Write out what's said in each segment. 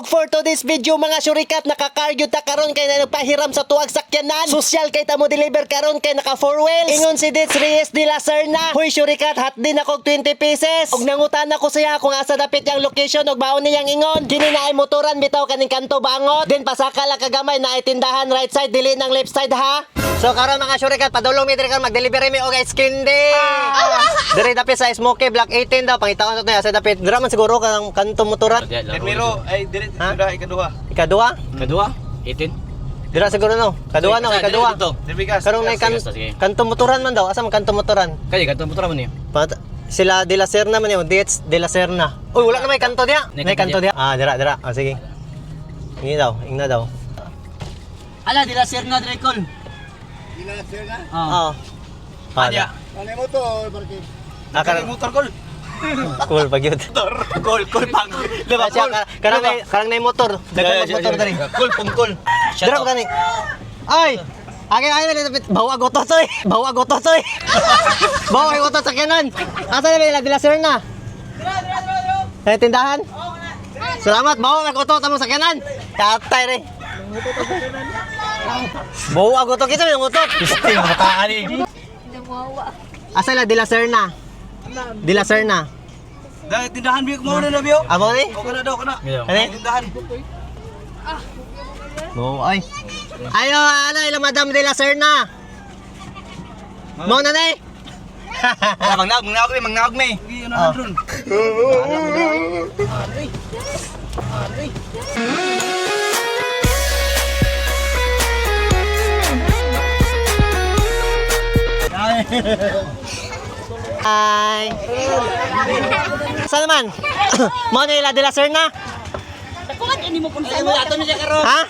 Og for today's video mga syurikat, nakakaryo ta karon kay na nagpahiram sa tuwag sakyanan. Sosyal kay ta mo deliver karon kay naka 4 wheels. Ingon si Dits Reyes de la Serna. Hoy syurikat, hat din ako 20 pieces. Og nangutan ako siya kung asa dapit yang location og baon niyang ingon. Kini na ay motoran bitaw kaning kanto bangot. Then pasaka lang kagamay na ay tindahan right side dili nang left side ha. So karon mga syurikat, padulong mi diri karon mag-deliver mi og ice candy. Diri dapit sa Smoky Block 18 daw pangitaon to asa dapit. Dira man siguro kanang kanto motoran. Termiro ay dili sudah ikaduha. Ikaduha? Kedua, 18. Dira siguro no. Kaduha no, ikaduha. Terbigas. Karong may kanto motoran man daw. Asa man kanto motoran? Kaya kanto motor man niyo. Sila de la Serna man yun. Dits de la Serna. Uy, wala na may kanto diya. May kanto diya. Ah, dira. Ah, sige. Ingi daw, ingna daw. Ala, dila sir na Drecol. Dila sir na. Oo. Kanya. Ano mo to, Barke? Karang motor kol. cool pag yun. Kol pang. Diba siya, karang na yung motor. Dagang motor dari. Kol pungkol. Dira pa gani. Ay! Agay na dapit. Bawa gotos oy. Bawa gotos oy. Bawa gotos sa kanan. Asa na nila de la Serna? Dira. Tindahan? Salamat, bawa may gotos mo sa kanan. Tatay re. Bawa gotos kita yung gotos. Pisting mataan ni. Asa la de la Serna? De la Serna. Dahil tindahan biyo mo na biyo. Amo ni? O kana daw kana. Ano? Tindahan. Bawa ay. Ayo, ano ila Madam de la Serna. Mo na ni. Mangnawag me. Gi ano ron. Hi. Saan naman? Mo na ila de la Serna? Dako kan ini mo punsa mo. Ato ni siya karon. Ha?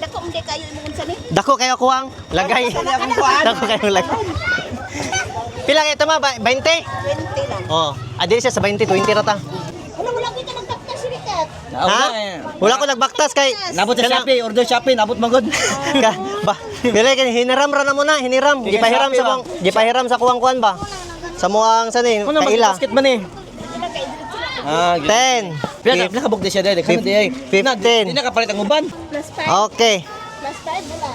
Dako hindi kayo mo punsa ni. Dako kayo kuwang lagay. Dako kayo lagay. Pila kayo ito ma? 20? 20 lang. Oh, adili siya sa 20, 20 rata. Wala kita nagtaktas rikat. Ha? Wala ko nagbaktas kay Nabot sa Shopee, order Shopee, nabot magod. Pila kay hiniram ra na mo na, hiniram. Gipahiram sa kuwang, gipahiram sa kuwang-kuan ba? Sa muang sani, kaila. Basket man eh. Ah, 10. Pila nakabog di siya dai, kano di ay. 15. Di na kapalit ang uban. Plus 5. Okay. Plus 5 wala.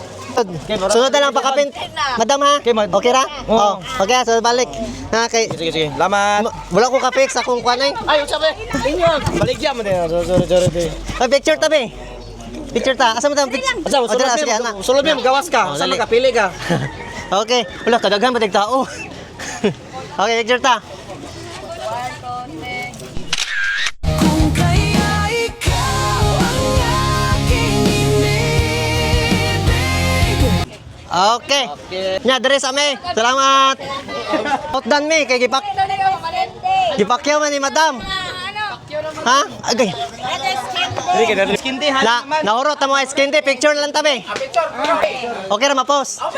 Sunod na lang pakapin. Madam ha? Okay ra? Oh, okay, sunod balik. Ha kay Sige. Lamat. wala ko ka-fix akong kuan ay. Ay, sabi. Inyo. Baligya mo din. Sorry. Ay, picture tabi. Picture ta. Asa mo ta picture? Asa mo dira, sige, ana. sulod mo gawas ka. Sa dali. makapili ka. Okay. Wala kadaghan ba tao? Okay, picture ta. Kung kaya ikaw ang aking inibig. Okay. Nya dere sa me. Salamat. Outdone me kay gipakyaw man ni madam. Ha? Agay. Dili ka na skin di ha. Nahurot ta mo ice candy, picture lang tabi. Okay ra ma-post. Ha?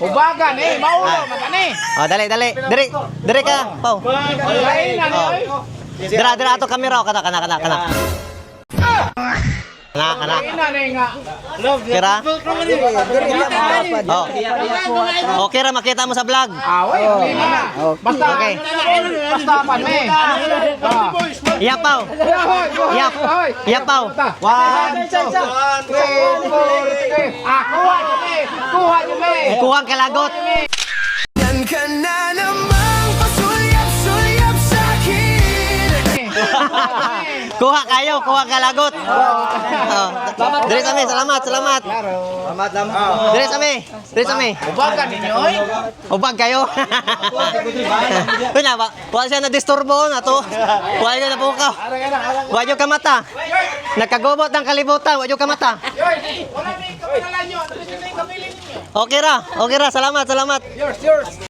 Ubagan eh, maulo man eh. Oh, dali. Diri ka, Pau. Dira ato kamera kana. Kana. Kira? Oh. Okay ra makita mo sa vlog. Basta Okay. basta pan me. Iya Pau. Iya Pau. 1 2 3 kuha niyo me. Kuwang kalagot. Yan ka na namang pasulyap-sulyap sa'kin. Kuha kalagot. Oh. Diri sa me, salamat. Salamat. Diri sa me. Ubagan ninyo oy. Ubag kayo. Wala ba? Wala siya na disturbo na to. Wala na po ka. Wala ka mata. Nagkagubot ng kalibutan, wala ka mata. Okay ra. Salamat.